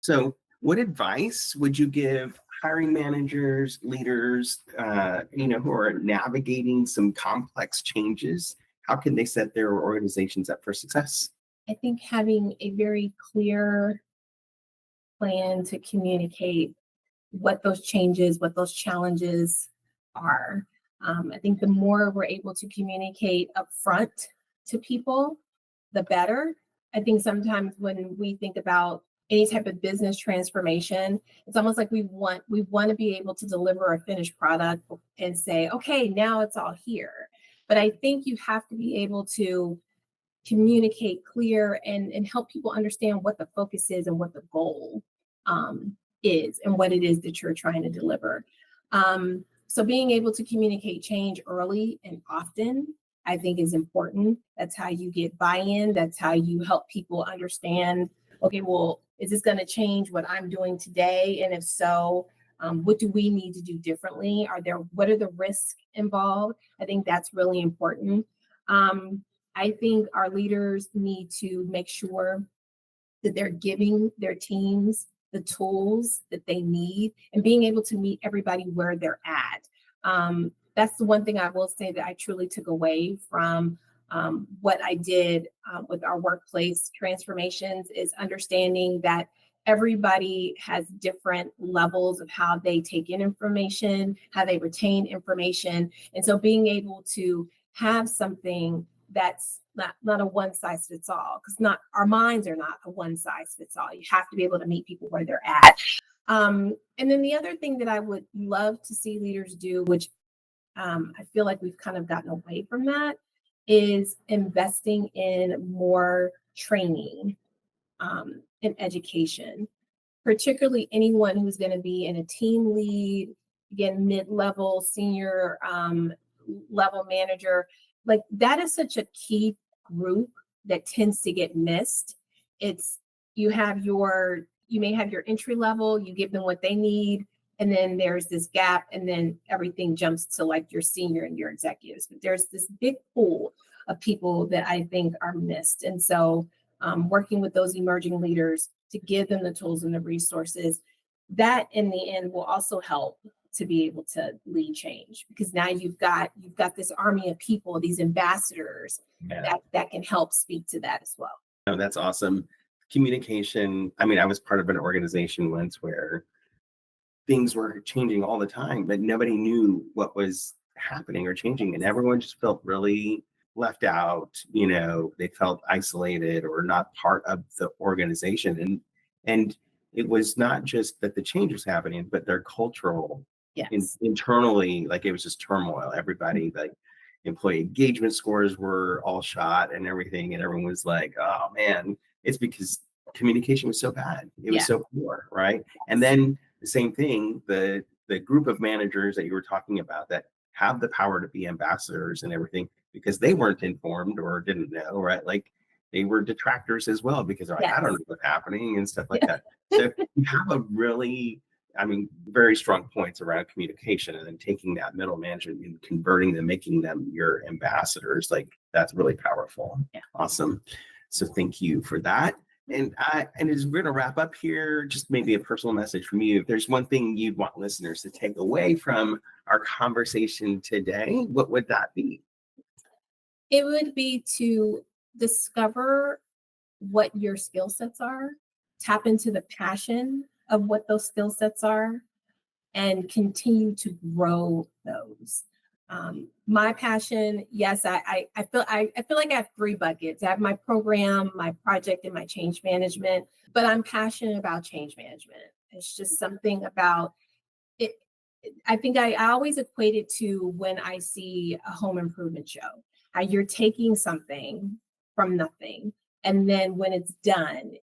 So, what advice would you give hiring managers, leaders, who are navigating some complex changes? How can they set their organizations up for success? I think having a very clear plan to communicate what those changes, what those challenges are. I think the more we're able to communicate upfront to people, the better. I think sometimes when we think about any type of business transformation, it's almost like we want to be able to deliver a finished product and say, okay, now it's all here. But I think you have to be able to communicate clear and help people understand what the focus is and what the goal is and what it is that you're trying to deliver. So being able to communicate change early and often, I think is important. That's how you get buy-in. That's how you help people understand, okay, well, is this going to change what I'm doing today? And if so, what do we need to do differently? What are the risks involved? I think that's really important. I think our leaders need to make sure that they're giving their teams the tools that they need and being able to meet everybody where they're at. That's the one thing I will say that I truly took away from what I did with our workplace transformations is understanding that everybody has different levels of how they take in information, how they retain information. And so being able to have something that's not a one size fits all, because not our minds are not a one size fits all. You have to be able to meet people where they're at. And then the other thing that I would love to see leaders do, which I feel like we've kind of gotten away from that, is investing in more training and education, particularly anyone who's going to be in a team lead, again, mid-level, senior level manager. Like that is such a key group that tends to get missed. You may have your entry level, you give them what they need, and then there's this gap, and then everything jumps to like your senior and your executives. But there's this big pool of people that I think are missed. And so working with those emerging leaders to give them the tools and the resources, that in the end will also help to be able to lead change, because now you've got this army of people, these ambassadors that can help speak to that as well. Oh, that's awesome. Communication. I mean, I was part of an organization once where things were changing all the time, but nobody knew what was happening or changing. And everyone just felt really left out. They felt isolated or not part of the organization. And it was not just that the change was happening, but their cultural internally, like it was just turmoil. Everybody, like employee engagement scores were all shot and everything. And everyone was like, oh man, it's because communication was so bad. It was so poor, right? And then the same thing, the group of managers that you were talking about that have the power to be ambassadors and everything, because they weren't informed or didn't know, right? Like they were detractors as well, because they're like, I don't know what's happening and stuff like that. So you have a really, very strong points around communication, and then taking that middle management and converting them, making them your ambassadors. Like that's really powerful. Yeah. Awesome. So thank you for that. And as we're going to wrap up here, just maybe a personal message from you. If there's one thing you'd want listeners to take away from our conversation today, what would that be? It would be to discover what your skill sets are, tap into the passion of what those skill sets are, and continue to grow those. My passion, yes, I feel like I have three buckets. I have my program, my project, and my change management, but I'm passionate about change management. It's just something about it. I think I always equate it to when I see a home improvement show, how you're taking something from nothing, and then when it's done,